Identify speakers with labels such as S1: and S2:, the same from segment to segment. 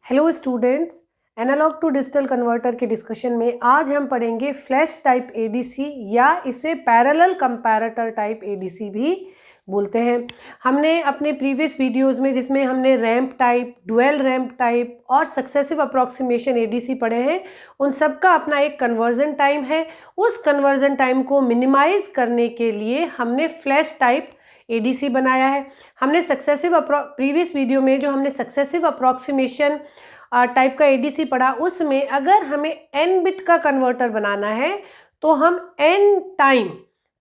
S1: Hello students, analog to digital converter के discussion में आज हम पढ़ेंगे फ्लैश टाइप एडीसी या इसे पैरेलल कंपैरेटर टाइप एडीसी भी बोलते हैं। हमने अपने प्रीवियस वीडियोस में जिसमें हमने ramp type, dual ramp type और सक्सेसिव अप्रॉक्सीमेशन एडीसी पढ़े हैं, उन सब का अपना एक कन्वर्जन टाइम है। उस कन्वर्जन टाइम को मिनिमाइज करने के लिए हमने फ्लैश टाइप एडीसी बनाया है। हमने प्रीवियस वीडियो में जो हमने सक्सेसिव अप्रॉक्सीमेशन टाइप का एडीसी पढ़ा, उसमें अगर हमें एन बिट का कन्वर्टर बनाना है तो हम एन टाइम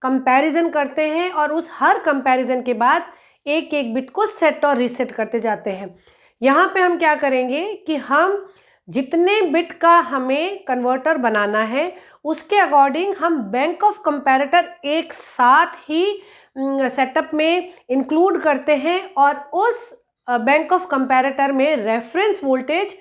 S1: कंपैरिजन करते हैं और उस हर कंपैरिजन के बाद एक एक बिट को सेट और रीसेट करते जाते हैं। यहाँ पे हम क्या करेंगे कि हम जितने बिट का हमें कन्वर्टर बनाना है उसके अकॉर्डिंग हम बैंक ऑफ कंपैरेटर एक साथ ही सेटअप में इंक्लूड करते हैं और उस बैंक ऑफ कंपैरेटर में रेफरेंस वोल्टेज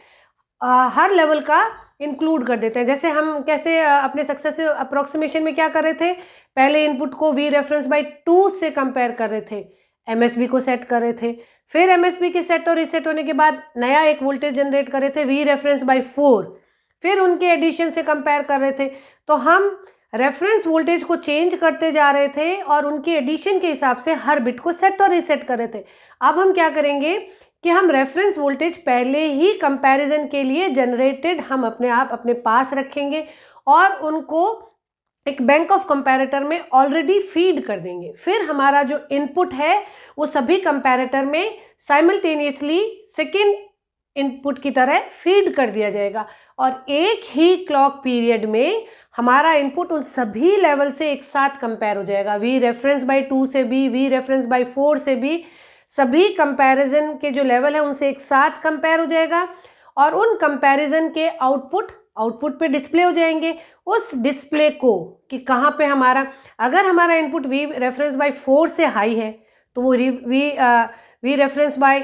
S1: हर लेवल का इंक्लूड कर देते हैं। जैसे हम कैसे अपने सक्सेसिव अप्रोक्सीमेशन में क्या कर रहे थे, पहले इनपुट को वी रेफरेंस बाई 2 से कंपेयर कर रहे थे, एमएसबी को सेट कर रहे थे, फिर एमएसबी के सेट और रीसेट होने के बाद नया एक वोल्टेज जनरेट कर रहे थे वी रेफरेंस बाई 4, फिर उनके एडिशन से कंपेयर कर रहे थे। तो हम रेफरेंस वोल्टेज को चेंज करते जा रहे थे और उनके एडिशन के हिसाब से हर बिट को सेट और रीसेट कर रहे थे। अब हम क्या करेंगे कि हम रेफरेंस वोल्टेज पहले ही कंपैरिजन के लिए जनरेटेड हम अपने आप अपने पास रखेंगे और उनको एक बैंक ऑफ कंपैरेटर में ऑलरेडी फीड कर देंगे। फिर हमारा जो इनपुट है वो सभी कंपैरेटर में साइमल्टेनियसली सेकेंड इनपुट की तरह फीड कर दिया जाएगा और एक ही क्लॉक पीरियड में हमारा इनपुट उन सभी लेवल से एक साथ कंपेयर हो जाएगा। वी रेफरेंस बाई 2 से भी, वी रेफरेंस बाई 4 से भी, सभी कंपैरिजन के जो लेवल है उनसे एक साथ कंपेयर हो जाएगा और उन कंपैरिजन के आउटपुट पे डिस्प्ले हो जाएंगे। उस डिस्प्ले को कि कहाँ पे हमारा, अगर हमारा इनपुट वी रेफरेंस बाई 4 से हाई है तो वो वी रेफरेंस बाई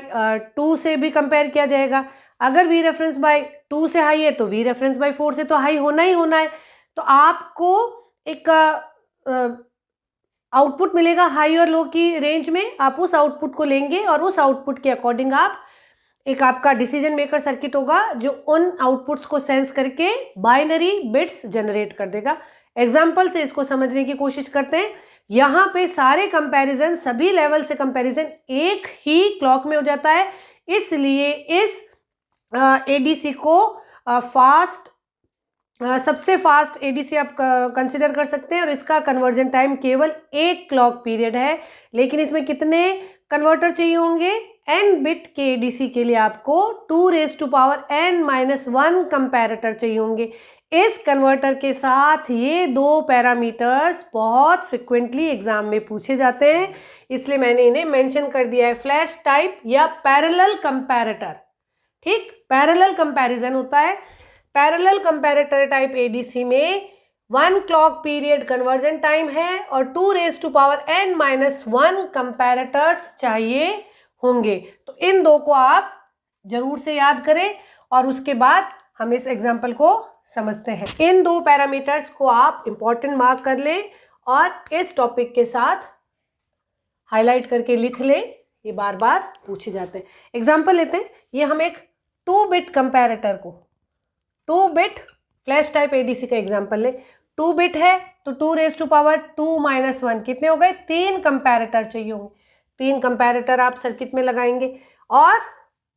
S1: 2 से भी कंपेयर किया जाएगा। अगर वी रेफरेंस बाई 2 से हाई है तो वी रेफरेंस बाई 4 से तो हाई होना ही होना है। तो आपको एक आउटपुट मिलेगा हाई और लो की रेंज में। आप उस आउटपुट को लेंगे और उस आउटपुट के अकॉर्डिंग आप एक आपका डिसीजन मेकर सर्किट होगा जो उन आउटपुट्स को सेंस करके बाइनरी बिट्स जनरेट कर देगा। एग्जाम्पल से इसको समझने की कोशिश करते हैं। यहाँ पे सारे कंपैरिजन, सभी लेवल से कंपैरिजन एक ही क्लॉक में हो जाता है, इसलिए इस एडीसी को सबसे फास्ट एडीसी आप कंसिडर कर सकते हैं और इसका कन्वर्जन टाइम केवल एक क्लॉक पीरियड है। लेकिन इसमें कितने कन्वर्टर चाहिए होंगे? n बिट के एडीसी के लिए आपको 2n-1 कंपैरेटर चाहिए होंगे। इस कन्वर्टर के साथ ये दो पैरामीटर्स बहुत फ्रिक्वेंटली एग्जाम में पूछे जाते हैं, इसलिए मैंने इन्हें मेंशन कर दिया है, फ्लैश टाइप या पैरेलल कंपैरेटर। ठीक, पैरेलल कंपैरिजन होता है। पैरेलल कंपैरेटर टाइप एडीसी में 1 क्लॉक पीरियड कन्वर्जन टाइम है और 2n-1 कंपैरेटर्स चाहिए होंगे। तो इन दो को आप जरूर से याद करें और उसके बाद हम इस एग्जाम्पल को समझते हैं। इन दो पैरामीटर्स को आप इंपॉर्टेंट मार्क कर लें और इस टॉपिक के साथ हाईलाइट करके लिख लें, ये बार बार पूछे जाते हैं। एग्जाम्पल लेते हैं, ये हम एक 2 बिट कंपैरेटर को, 2 बिट फ्लैश टाइप एडीसी का एग्जाम्पल ले। 2 बिट है तो 2^2-1 कितने हो गए? 3 कंपैरेटर चाहिए होंगे। 3 कंपैरेटर आप सर्किट में लगाएंगे और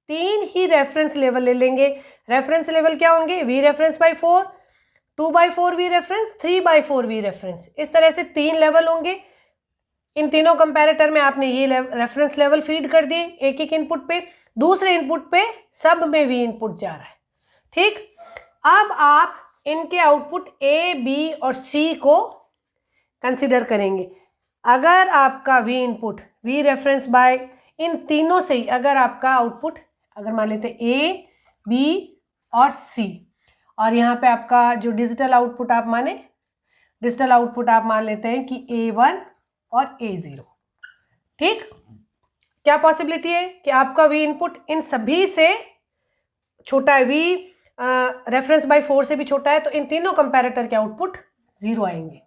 S1: 3 ही रेफरेंस लेवल ले लेंगे। रेफरेंस लेवल क्या होंगे? We reference by 4, 2/4 we reference, 3/4 we reference, इस तरह से 3 लेवल होंगे। इन तीनों कंपैरेटर में आपने ये रेफरेंस लेवल फीड कर दिए एक एक इनपुट पे, दूसरे इनपुट पे सब में वी इनपुट जा रहा है। ठीक, अब आप इनके आउटपुट ए, बी और सी को कंसिडर करेंगे। अगर आपका वी इनपुट वी रेफरेंस बाय इन तीनों से ही अगर आपका आउटपुट, अगर मान लेते ए, बी और सी, और यहाँ पे आपका जो डिजिटल आउटपुट आप मान लेते हैं कि A1 और A0। ठीक, क्या पॉसिबिलिटी है कि आपका वी इनपुट इन सभी से छोटा है, वी रेफरेंस बाई 4 से भी छोटा है, तो इन तीनों कंपैरेटर के आउटपुट 0 आएंगे,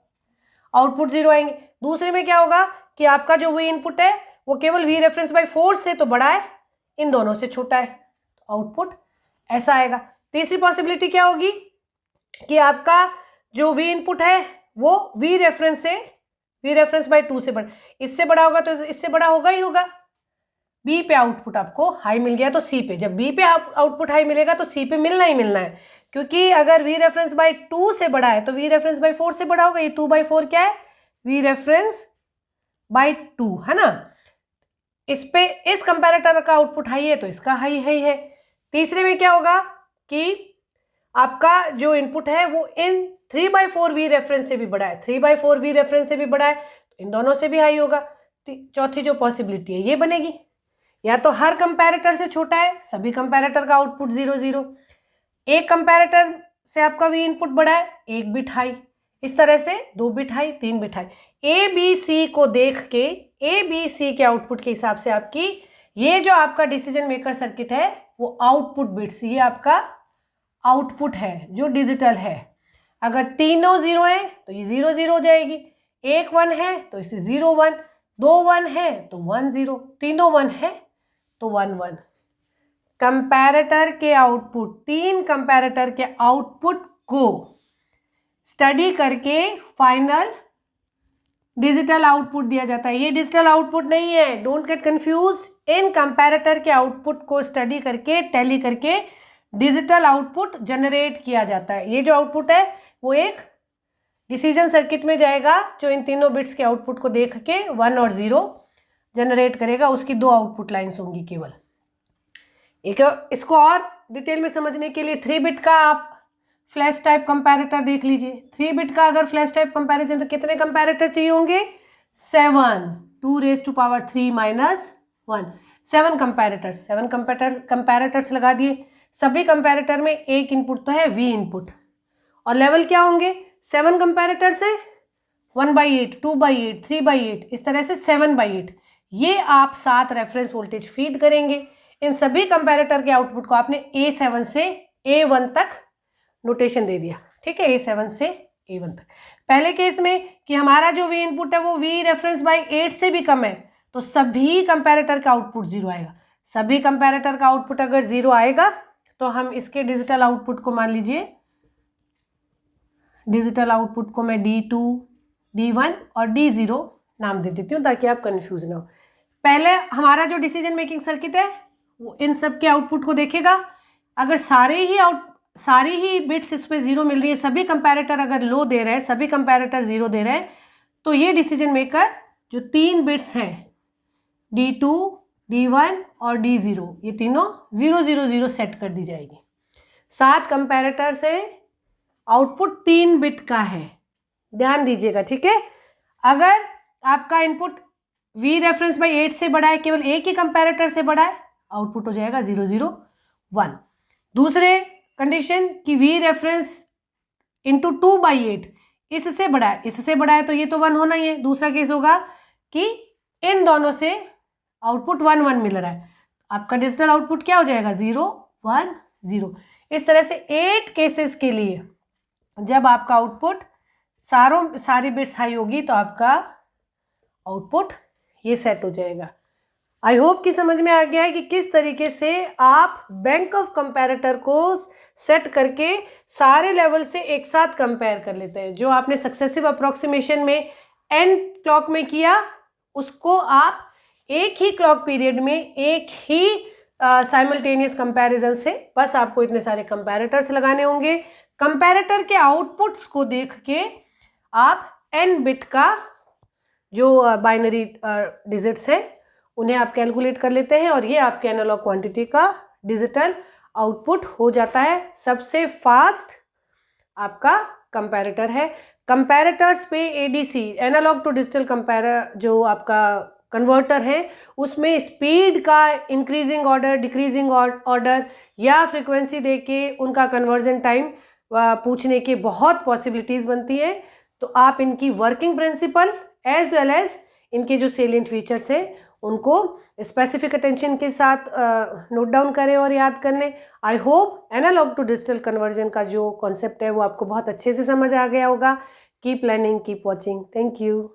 S1: दूसरे में क्या होगा कि आपका जो वी इनपुट है वो केवल वी रेफरेंस बाई 4 से तो बड़ा है, इन दोनों से छोटा है, तो आउटपुट ऐसा आएगा। तीसरी पॉसिबिलिटी क्या होगी कि आपका जो वी इनपुट है वो वी रेफरेंस बाय 2 से बड़ा, इससे बड़ा होगा तो इससे बड़ा होगा ही होगा। बी पे आउटपुट आपको हाई मिल गया तो सी पे, जब बी पे आउटपुट हाई मिलेगा तो सी पे मिलना ही मिलना है, क्योंकि अगर वी रेफरेंस बाय 2 से बड़ा है तो वी रेफरेंस बाय 4 से बड़ा होगा। ये 2/4 क्या है, वी रेफरेंस बाय 2 है ना। इस पे इस कंपैरेटर का आउटपुट हाई है तो इसका हाई है। तीसरे में क्या होगा कि आपका जो इनपुट है वो इन 3/4 वी रेफरेंस से भी बड़ा है, 3/4 वी रेफरेंस से भी बड़ा है तो इन दोनों से भी हाई होगा। चौथी जो पॉसिबिलिटी है ये बनेगी, या तो हर कंपैरेटर से छोटा है, सभी कंपैरेटर का आउटपुट 0 0, एक कंपैरेटर से आपका वी इनपुट बड़ा है, 1 बिट हाई, इस तरह से 2 bit high, 3 bit high. A B C को देख के, ए बी सी के आउटपुट के हिसाब से आपकी ये जो आपका डिसीजन मेकर सर्किट है वो आउटपुट बिट्स, ये आपका आउटपुट है जो डिजिटल है। अगर तीनों 0 है तो ये 0 0 हो जाएगी, एक 1 है तो इसे 0 1, 2 1 है तो 1 0, तीनों 1 है तो 1 1। कंपैरेटर के आउटपुट, 3 कंपैरेटर के आउटपुट को स्टडी करके फाइनल डिजिटल आउटपुट दिया जाता है। ये डिजिटल आउटपुट नहीं है, don't get confused. In comparator के आउटपुट को स्टडी करके, टैली करके डिजिटल आउटपुट जनरेट किया जाता है। ये जो आउटपुट है वो एक डिसीजन सर्किट में जाएगा जो इन तीनों बिट्स के आउटपुट को देख के 1 और 0 जनरेट करेगा। उसकी 2 आउटपुट लाइन्स होंगी केवल। एक इसको और डिटेल में समझने के लिए 3 बिट का आप फ्लैश टाइप कंपैरेटर देख लीजिए। 3 बिट का अगर फ्लैश टाइप कंपैरिजन तो कितने कंपैरेटर चाहिए होंगे, 7, 2⁻³ - 1, 7 कंपैरेटर्स, 7 कंपैरेटर्स लगा दिए। सभी कंपैरेटर में एक इनपुट तो है वी इनपुट, और लेवल क्या होंगे, 7 कंपैरेटर से 1/8, 2/8, 3/8, इस तरह से 7/8। ये आप 7 रेफरेंस वोल्टेज फीड करेंगे। इन सभी कंपैरेटर के आउटपुट को आपने A7 से A1 तक नोटेशन दे दिया, ठीक है, A7 से A1 तक। पहले केस में कि हमारा जो वी इनपुट है वो वी रेफरेंस बाय 8 से भी कम है तो सभी कंपैरेटर का आउटपुट 0 आएगा। सभी कंपैरेटर का आउटपुट अगर 0 आएगा तो हम इसके डिजिटल आउटपुट को मान लीजिए, डिजिटल आउटपुट को मैं D2, D1 और D0 नाम दे देती हूँ ताकि आप कंफ्यूज ना हो। पहले हमारा जो डिसीजन मेकिंग सर्किट है वो इन सब के आउटपुट को देखेगा। अगर सारी ही बिट्स इस पे 0 मिल रही है, सभी कंपैरेटर अगर लो दे रहे हैं, सभी कंपैरेटर 0 दे रहे हैं, तो ये डिसीजन मेकर जो 3 बिट्स हैं D2, D1 और D0, ये तीनों 0 0 0 सेट कर दी जाएगी। 7 कंपैरेटर से आउटपुट 3 बिट का है, ध्यान दीजिएगा, ठीक है। अगर आपका इनपुट वी रेफरेंस बाय 8 से बड़ा है, केवल एक ही कंपैरेटर से बड़ा है, आउटपुट हो जाएगा 0 0 1। दूसरे कंडीशन कि वी रेफरेंस इंटू 2/8 इससे बड़ा है तो ये तो 1 होना ही है। दूसरा केस होगा कि इन दोनों से आउटपुट 1 1 मिल रहा है, आपका डिजिटल आउटपुट क्या हो जाएगा, 0 1 0। इस तरह से 8 केसेस के लिए जब आपका आउटपुट सारी बिट्स हाई होगी तो आपका आउटपुट ये सेट हो जाएगा। आई होप कि समझ में आ गया है कि किस तरीके से आप बैंक ऑफ कंपैरेटर को सेट करके सारे लेवल से एक साथ कंपेयर कर लेते हैं। जो आपने सक्सेसिव अप्रोक्सीमेशन में एन क्लॉक में किया उसको आप एक ही क्लॉक पीरियड में एक ही साइमल्टेनियस कंपैरिजन से, बस आपको इतने सारे कंपैरेटर्स लगाने होंगे। कंपैरेटर के आउटपुट्स को देख के आप एन बिट का जो बाइनरी डिजिट्स हैं उन्हें आप कैलकुलेट कर लेते हैं और ये आपके एनालॉग क्वांटिटी का डिजिटल आउटपुट हो जाता है। सबसे फास्ट आपका कंपैरेटर है। कंपैरेटर्स पे ADC, analog to digital comparator, जो आपका कन्वर्टर है उसमें स्पीड का इंक्रीजिंग ऑर्डर, डिक्रीजिंग ऑर्डर या फ्रीक्वेंसी देके उनका कन्वर्जन टाइम पूछने की बहुत पॉसिबिलिटीज़ बनती हैं। तो आप इनकी working principal as well as इनके जो सेलिएंट फीचर्स हैं उनको स्पेसिफिक अटेंशन के साथ नोट डाउन करें और याद कर लें। I hope analog to digital conversion का जो कॉन्सेप्ट है वो आपको बहुत अच्छे से समझ आ गया होगा। Keep learning, keep watching. Thank you.